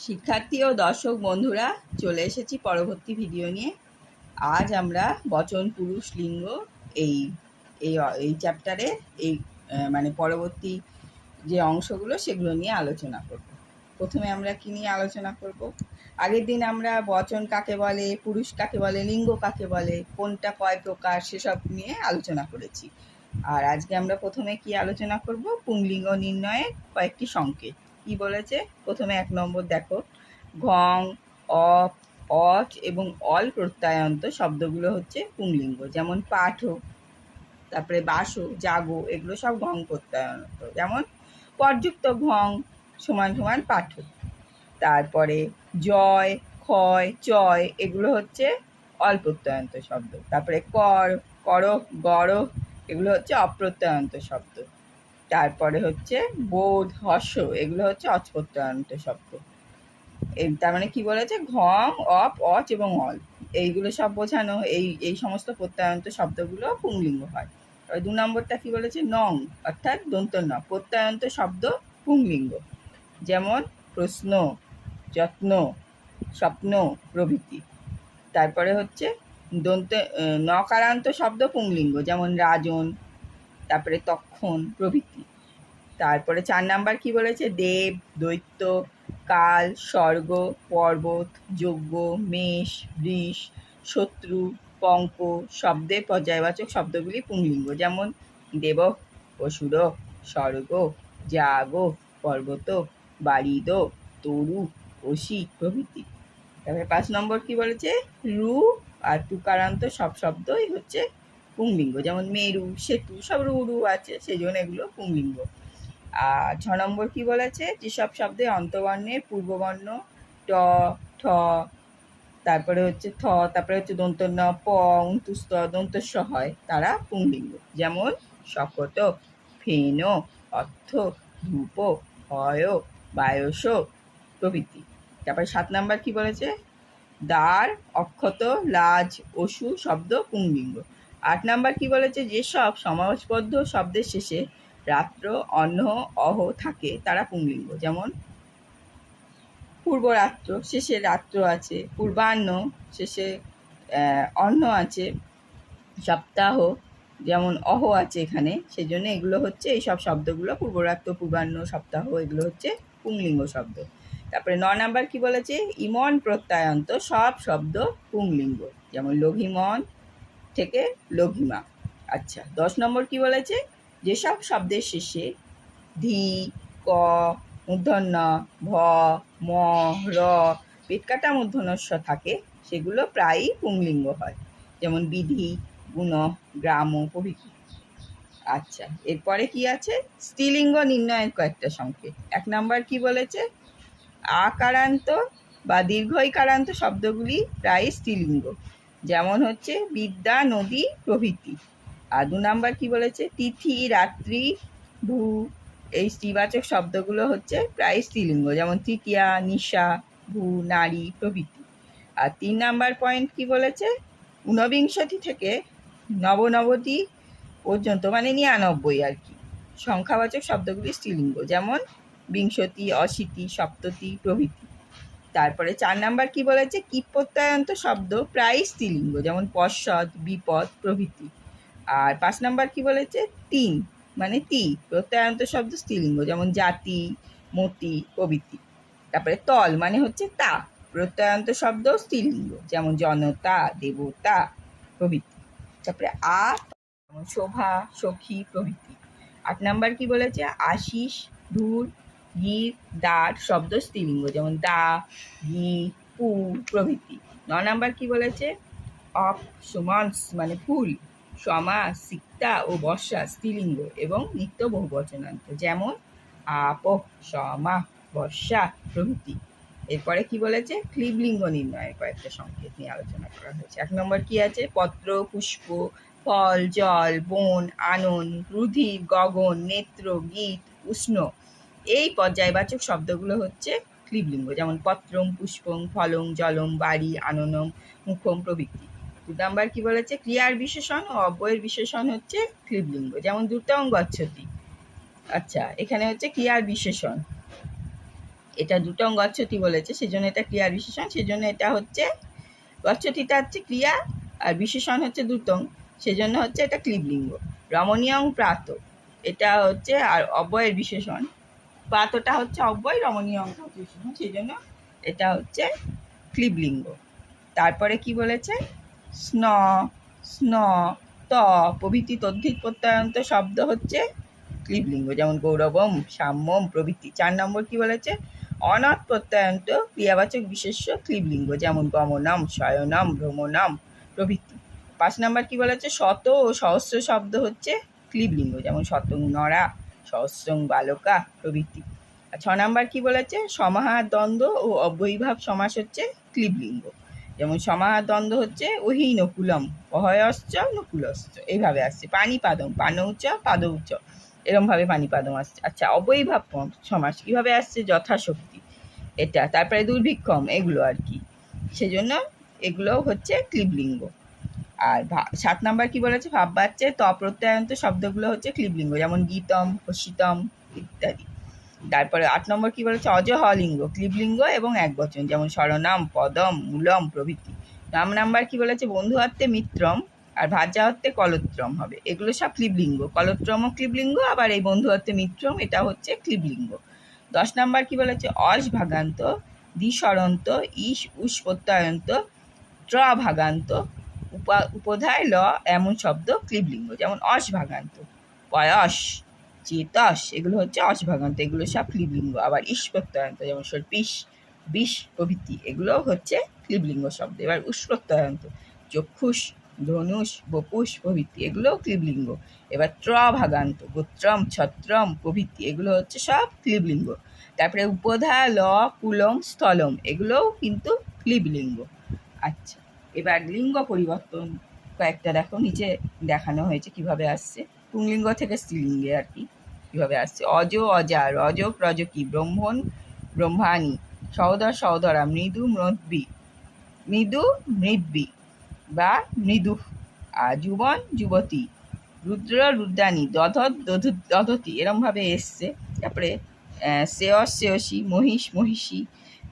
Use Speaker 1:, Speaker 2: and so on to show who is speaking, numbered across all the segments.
Speaker 1: শিক্ষার্থী ও দর্শক বন্ধুরা, চলে এসেছি পরবর্তী ভিডিও নিয়ে। আজ আমরা বচন, পুরুষ, লিঙ্গ এই এই এই চ্যাপ্টারে এই মানে পরবর্তী যে অংশগুলো সেগুলো নিয়ে আলোচনা করব। প্রথমে আমরা কি নিয়ে আলোচনা করব? আগের দিন আমরা বচন কাকে বলে, পুরুষ কাকে বলে, লিঙ্গ কাকে বলে, কোনটা কয় প্রকার সেসব নিয়ে আলোচনা করেছি। আর আজকে আমরা প্রথমে কি আলোচনা করব? পুংলিঙ্গ নির্ণয়ের কয়েকটি সংকেত। কি বলেছে? প্রথমে 1 নম্বর দেখো, ঘং, অপ, অচ এবং অল প্রত্যয়ান্ত শব্দগুলো হচ্ছে পুংলিঙ্গ। যেমন পাঠো, তারপরে বাসো, জাগো, এগুলো সব ঘং প্রত্যয়ান্ত। যেমন পর্যুক্ত ঘং সমান সমান পাঠো। তারপরে জয়, ক্ষয়, চয়, এগুলো হচ্ছে অল প্রত্যয়ান্ত শব্দ। তারপরে কর, করক, গড়ক, এগুলো হচ্ছে অপ্রত্যয়ান্ত শব্দ। তারপরে হচ্ছে বোধ, হর্ষ, এগুলো হচ্ছে অচ প্রত্যয়ান্ত শব্দ। তার মানে কি বলেছে? ঘং, অপ, অচ এবং অল, এইগুলো সব বোঝানো এই সমস্ত প্রত্যয়ান্ত শব্দগুলো পুংলিঙ্গ হয়। 2 নম্বরটা কি বলেছে? নং অর্থাৎ দন্ত ন প্রত্যয়ান্ত শব্দ পুংলিঙ্গ। যেমন প্রশ্ন, যত্ন, স্বপ্ন প্রভৃতি। তারপরে হচ্ছে দন্তে নকারান্ত শব্দ পুংলিঙ্গ, যেমন রাজন, তারপরে তক্ষণ প্রভৃতি। তারপরে 4 নাম্বার কি বলেছে? দেব, দৈত্য, কাল, স্বর্গ, পর্বত, যজ্ঞ, মেষ, বৃষ, শত্রু, পঙ্ক শব্দের পর্যায়বাচক শব্দগুলি পুংলিঙ্গ। যেমন দেব, অসুর, স্বর্গ, যাগ, পর্বত, বারিদ, তরু, অসি প্রভৃতি। তারপরে 5 নম্বর কি বলেছে? রু আর টুকারান্ত সব শব্দই হচ্ছে পুংলিঙ্গ। যেমন মেরু, সেতু, সব রু রু আছে, সেই জন্য এগুলো পুংলিঙ্গ। আর 6 নম্বর কি বলেছে? যেসব শব্দে অন্তবর্ণের পূর্ববর্ণ ট, ঠ, তারপরে হচ্ছে থ, তারপরে হচ্ছে দন্ত ন, প, অন্তুস্ত, দন্তস্ব হয়, তারা পুংলিঙ্গ। যেমন শকট, ফেন, অর্থ, ধূপ, হয়, বায়স প্রভৃতি। তারপরে 7 নাম্বার কি বলেছে? দ্বার, অক্ষত, লাজ, অসু শব্দ পুংলিঙ্গ। 8 নাম্বার কি বলেছে? যেসব সমাসবদ্ধ শব্দের শেষে রাত্র, অন্ন, অহ থাকে তারা পুংলিঙ্গ। যেমন পূর্বরাত্র, শেষে রাত্র আছে। পূর্বাহ্ন, শেষে অন্ন আছে। সপ্তাহ, যেমন অহ আছে এখানে, সেই জন্য এগুলো হচ্ছে এইসব শব্দগুলো পূর্বরাত্র, পূর্বাহ্ন, সপ্তাহ, এগুলো হচ্ছে পুংলিঙ্গ শব্দ। তারপরে 9 নাম্বার কি বলেছে? ইমন প্রত্যয়ান্ত সব শব্দ পুংলিঙ্গ। যেমন লঘিমন থেকে লঘিমা। আচ্ছা, 10 নম্বর কি বলেছে? যেসব শব্দের শেষে ধি, ক, মূর্ধন্য, ভ, ম, র, পেটকাটা মূর্ধন্যস্ব থাকে, সেগুলো প্রায়ই পুংলিঙ্গ হয়। যেমন বিধি, গুণ, গ্রাম প্রভৃতি। আচ্ছা, এরপরে কি আছে? স্ত্রীলিঙ্গ নির্ণয়ের কয়েকটা সংকেত। 1 নাম্বার কি বলেছে? আকারান্ত বা দীর্ঘইকারান্ত শব্দগুলি প্রায় স্ত্রীলিঙ্গ। যেমন হচ্ছে বিদ্যা, নদী প্রভৃতি। আর 2 নাম্বার কি বলেছে? তিথি, রাত্রি, ভূ, এই স্ত্রীবাচক শব্দগুলো হচ্ছে প্রায় স্ত্রীলিঙ্গ। যেমন তৃতীয়া, নিশা, ভূ, নারী প্রভৃতি। আর 3 নাম্বার পয়েন্ট কি বলেছে? ঊনবিংশতি থেকে নবনবতি পর্যন্ত, মানে 99 আর কি, সংখ্যাবাচক শব্দগুলি স্ত্রীলিঙ্গ। যেমন বিংশতি, অশীতি, সপ্ততি প্রভৃতি। তারপরে 4 নাম্বার কি বলেছে? কীট প্রত্যয়ান্ত শব্দ প্রায় স্ত্রীলিঙ্গ। যেমন পশ্চাৎ, বিপদ প্রভৃতি। আর 5 নাম্বার কি বলেছে? তিন, মানে তি প্রত্যয়ান্ত শব্দ স্ত্রীলিঙ্গ। যেমন জাতি, মতি প্রভৃতি। তারপরে তল, মানে হচ্ছে তা প্রত্যয়ান্ত শব্দ স্ত্রীলিঙ্গ। যেমন জনতা, দেবতা প্রভৃতি। তারপরে যেমন শোভা, সখী প্রভৃতি। 8 নাম্বার কি বলেছে? আশিস, ধূর, গীর, দাঁড় শব্দ স্ত্রীলিঙ্গ। যেমন দা, ঘি, পু প্রভৃতি। 9 নাম্বার কি বলেছে? অপ, সুমন্স মানে ফুল, সমা, সিক্তা ও বর্ষা স্ত্রীলিঙ্গ এবং নিত্য বহুবচনান্ত। যেমন আপ, সমা, বর্ষা প্রভৃতি। এরপরে কি বলেছে? ক্লীবলিঙ্গ নির্ণয়ের কয়েকটা সংকেত নিয়ে আলোচনা করা হয়েছে। 1 নম্বর কি আছে? পত্র, পুষ্প, ফল, জল, বন, আনন, রুধির, গগন, নেত্র, গীত, উষ্ণ, এই পর্যায়বাচক শব্দগুলো হচ্ছে ক্লীবলিঙ্গ। যেমন পত্রম, পুষ্পং, ফলং, জলম, বাড়ি, আননম, মুখম প্রভৃতি। 2 নাম্বার কি বলেছে? ক্রিয়ার বিশেষণ ও অব্যয়ের বিশেষণ হচ্ছে ক্লীবলিঙ্গ। যেমন দ্রুতং গচ্ছতি। আচ্ছা, এখানে হচ্ছে ক্রিয়ার বিশেষণ। এটা দুটং গচ্ছতি বলেছে, সেজন্য এটা ক্রিয়ার বিশেষণ, সেজন্য এটা হচ্ছে গচ্ছতিটা হচ্ছে ক্রিয়া আর বিশেষণ হচ্ছে দুটং, সেজন্য হচ্ছে এটা ক্লিবলিঙ্গ। রমণীয়ং প্রাত, এটা হচ্ছে আর অব্যয়ের বিশেষণ, প্রাতটা হচ্ছে অব্যয়, রমণীয়ং বিশেষণ, সেই জন্য এটা হচ্ছে ক্লিবলিঙ্গ। তারপরে কি বলেছে, স্ন, স্ন, ত প্রভৃতি তদ্ধিত প্রত্যয়ন্ত শব্দ হচ্ছে ক্লিবলিঙ্গ, যেমন গৌরবম, সাম্যম প্রভৃতি। 4 নম্বর কি বলেছে, অনৎ প্রত্যয়ন্ত ক্রিয়াবাচক বিশেষ্য ক্লিবলিঙ্গ, যেমন গমনম, শয়নম, ভ্রমণম প্রভৃতি। 5 নম্বর কি বলেছে, শত ও সহস্র শব্দ হচ্ছে ক্লিবলিঙ্গ, যেমন শতং নরা, সহস্রং বালকা প্রভৃতি। আর 6 নম্বর কি বলেছে, সমাহার দ্বন্দ্ব ও অব্যয়ীভাব সমাস হচ্ছে ক্লিবলিঙ্গ, যেমন সমাহার দ্বন্দ্ব হচ্ছে ওহি নকুলম, অহয়শ্চ নকুলশ্চ, এইভাবে আসছে। পানিপাদম, পানৌচ পাদৌচ, এরমভাবে পানিপাদম আসছে। আচ্ছা, অব্যয়ীভাব সমাস কীভাবে আসছে, যথাশক্তি, এটা। তারপরে দুর্ভিক্ষম, এগুলো আর কি, সেজন্য এগুলো হচ্ছে ক্লিবলিঙ্গ। আর 7 নম্বর কি বলেছে, ভাববাচ্যে ত প্রত্যয়ন্ত শব্দগুলো হচ্ছে ক্লিবলিঙ্গ, যেমন গীতম, হসিতম ইত্যাদি। তারপরে 8 নম্বর কি বলেছে, অজহলিঙ্গ ক্লিবলিঙ্গ এবং একবচন, যেমন শরণাম, পদম, মূলম প্রভৃতি। 9 নম্বর কি বলেছে, বন্ধু অর্থে মিত্রম আর ভাজা অর্থে কলত্রম হবে, এগুলো সব ক্লিবলিঙ্গ। কলত্রমও ক্লিবলিঙ্গ, আবার এই বন্ধু অর্থে মিত্রম এটা হচ্ছে ক্লিবলিঙ্গ। 10 নম্বর কি বলেছে, অস ভাগান্ত, দ্বিস্বরন্ত, ইস উস প্রত্যয়ন্ত, ট্র ভাগান্ত, উপধায় ল এমন শব্দ ক্লিবলিঙ্গ, যেমন অস ভাগান্ত, পয়স, চেতস, এগুলো হচ্ছে অসভাগান্ত, এগুলো সব ক্লিবলিঙ্গ। আবার ইস প্রত্যয়ন্ত, যেমন সর্পিস, বিষ প্রভৃতি, এগুলো হচ্ছে ক্লিবলিঙ্গ শব্দ। এবার উস প্রত্যয়ন্ত, চক্ষুষ, ধনুষ, বপুষ প্রভৃতি, এগুলোও ক্লিবলিঙ্গ। এবার ত্র ভাগান্ত, গোত্রম, ছত্রম প্রভৃতি, এগুলো হচ্ছে সব ক্লিবলিঙ্গ। তারপরে উপধা, ল, কুলম, স্থলম, এগুলোও কিন্তু ক্লিবলিঙ্গ। আচ্ছা, এবার লিঙ্গ পরিবর্তন কয়েকটা দেখো, নিচে দেখানো হয়েছে কিভাবে আসছে, পুংলিঙ্গ থেকে স্ত্রীলিঙ্গে আর কি কীভাবে আসছে। অজ, অজা, রজক, রজকী, ব্রহ্মণ, ব্রহ্মাণী, সহোদর, সহোদরা, মৃদু, মৃদ্বি, মৃদু, মৃদ্বি বা মৃদু, আর যুবন, যুবতী, রুদ্র, রুদ্রাণী, দধত, দধতি, এরমভাবে এসছে। তারপরে শ্রেয়স, শ্রেয়সী, মহিষ, মহিষী,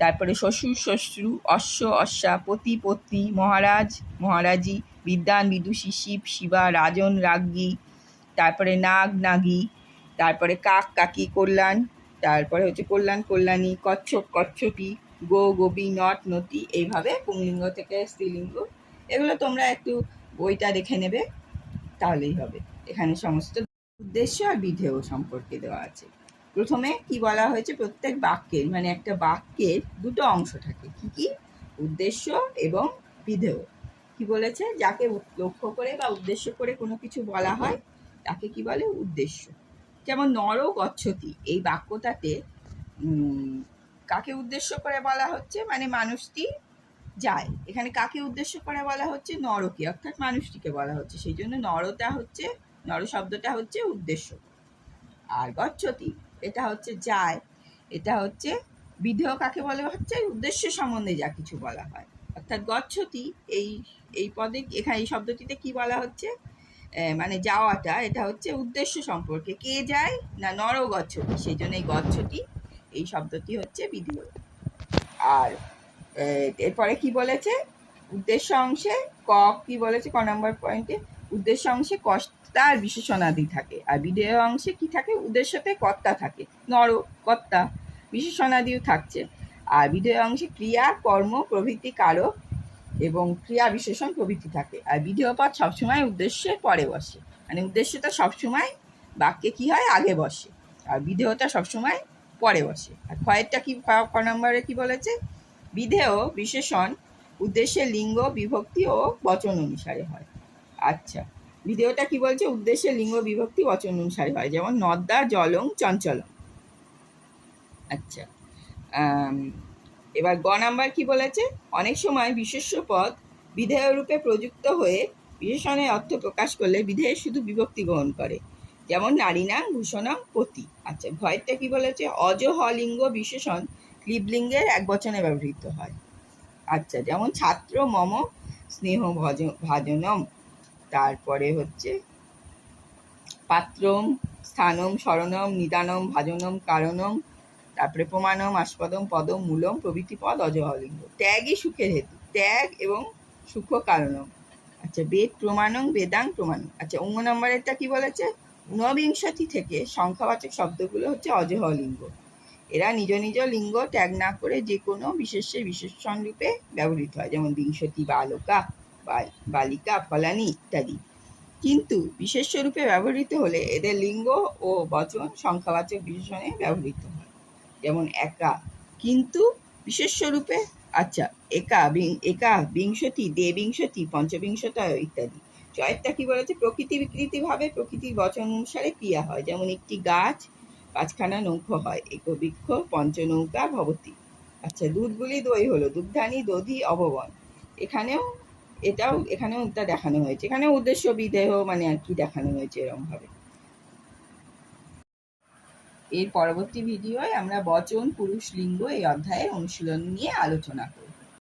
Speaker 1: তারপরে শ্বশুর, শ্বশ্রু, অশ্ব, অশ্বা, পতি, পত্নী, মহারাজ, মহারাজী, বিদ্বান, বিদুষী, শিব, শিবা, রাজন, রাজ্ঞী, তারপরে নাগ, নাগী, তারপরে কাক, কাকি, কল্যাণ, তারপরে হচ্ছে কল্যাণ, কল্যাণী, কচ্ছপ, কচ্ছপী, গো, গোপী, নট, নটি, এইভাবে পুংলিঙ্গ থেকে স্ত্রীলিঙ্গ। এগুলো তোমরা একটু বইটা দেখে নেবে, তাহলেই হবে। এখানে সমস্ত উদ্দেশ্য আর বিধেয় সম্পর্কে দেওয়া আছে। প্রথমে কি বলা হয়েছে, প্রত্যেক বাক্যের মানে একটা বাক্যের দুটো অংশ থাকে, কি কি, উদ্দেশ্য এবং বিধেয়। কি বলেছে, যাকে লক্ষ্য করে বা উদ্দেশ্য করে কোনো কিছু বলা হয় তাকে কি বলে, উদ্দেশ্য। যেমন নর গচ্ছতি, এই বাক্যটাতে কাকে উদ্দেশ্য করে বলা হচ্ছে, মানে মানুষটি যায়, এখানে কাকে উদ্দেশ্য করে বলা হচ্ছে, নরকে, অর্থাৎ মানুষটিকে বলা হচ্ছে, সেই জন্য নরটা হচ্ছে, নর শব্দটা হচ্ছে উদ্দেশ্য। আর গচ্ছতি এটা হচ্ছে যায়, এটা হচ্ছে বিধেয়, কাকে বলা হচ্ছে, উদ্দেশ্য সম্বন্ধে যা কিছু বলা হয়। অর্থাৎ গচ্ছতি এই পদে, এখানে এই শব্দটিতে কি বলা হচ্ছে, মানে যাওয়াটা, এটা হচ্ছে উদ্দেশ্য সম্পর্কে, কে যায় না, নর গচ্ছতি, সেই জন্য এই গচ্ছতি এই শব্দটি হচ্ছে বিধেয়। আর এরপরে কি বলেছে, উদ্দেশ্য অংশে কি বলেছে, ক নম্বর পয়েন্টে, উদ্দেশ্য অংশে কর্তার বিশেষণাদি থাকে, আর বিধেয় অংশে কি থাকে, উদ্দেশ্যতে কর্তা থাকে, নর, কর্তা, বিশেষণাদিও থাকছে। আর বিধেয় অংশে ক্রিয়া, কর্ম প্রভৃতি কারক এবং ক্রিয়া বিশেষণ প্রভৃতি থাকে। আর বিধেয় পদ সবসময় উদ্দেশ্যের পরে বসে, মানে উদ্দেশ্যটা সবসময় বাক্যে কি হয়, আগে বসে, আর বিধেয়টা সবসময় পরে বসে। আর ক্ষয়েরটা কি, ক নম্বরে কি বলেছে, বিধেয় বিশেষণ উদ্দেশ্যের লিঙ্গ, বিভক্তি ও বচন অনুসারে হয়। আচ্ছা, বিধেয়টা কি বলছে, উদ্দেশ্যের লিঙ্গ, বিভক্তি, বচন অনুসারে হয়, যেমন নদ্দা, জলং, চঞ্চলং। আচ্ছা, এবার গ নাম্বার কি বলেছে, অনেক সময় বিশেষ্য পদ বিধেয় রূপে প্রযুক্ত হয়ে বিশেষণের অর্থ প্রকাশ করলে বিধেয় শুধু বিভক্তি গ্রহণ করে, যেমন নারীনাং, ভূষণাং, পতি। আচ্ছা, ভয়েরটা কি বলেছে, অজ হলিঙ্গ বিশেষণ ক্লিবলিঙ্গের একবচনে ব্যবহৃত হয়। আচ্ছা, যেমন ছাত্র, মম, স্নেহ ভাজনম, তারপরে হচ্ছে পাত্রম, স্থানম, শরণম, নিদানম, ভাজনম, কারণম, তারপরে প্রমাণম, আস্পদম, পদম, মূলম প্রভৃতি পদ অজহলিঙ্গ। ত্যাগই সুখের হেতু, ত্যাগ এবং সুখ কারণম। আচ্ছা, বেদ প্রমাণং বেদাং প্রমাণং। আচ্ছা, 19 নম্বরেরটা কি বলেছে? ঊনবিংশতি থেকে সংখ্যাবাচক শব্দগুলো হচ্ছে অজহলিঙ্গ। এরা নিজ নিজ লিঙ্গ ত্যাগ না করে যে কোনো বিশেষের বিশেষণ রূপে ব্যবহৃত হয়, যেমন বিংশতি বালকা, বালিকা, ফলানি ইত্যাদি। কিন্তু বিশেষ্য রূপে ব্যবহৃত হলে এদের লিঙ্গ ও বচন সংখ্যাবাচক বিশেষণে ব্যবহৃত হয়, যেমন একা। কিন্তু বিশেষ্য রূপে আচ্ছা একা বিংশতি, বিংশতি, পঞ্চবিংশতয় ইত্যাদি। জয়েরটা কি বলেছে? প্রকৃতি বিকৃতি ভাবে প্রকৃতির বচন অনুসারে ক্রিয়া হয়, যেমন একটি গাছ 5খানা নৌকো হয়, একবৃক্ষ পঞ্চনৌকা ভবতি। আচ্ছা, দুধগুলি দই হলো দুগ্ধানি, দধি, অববন। এখানেও এটা দেখানো হয়েছে। এখানে উদ্দেশ্য বিধেয় মানে আর কি দেখানো হয়েছে এরকম ভাবে। এর পরবর্তী ভিডিওয় আমরা বচন, পুরুষ, লিঙ্গ এই অধ্যায়ের অনুশীলন নিয়ে আলোচনা করব।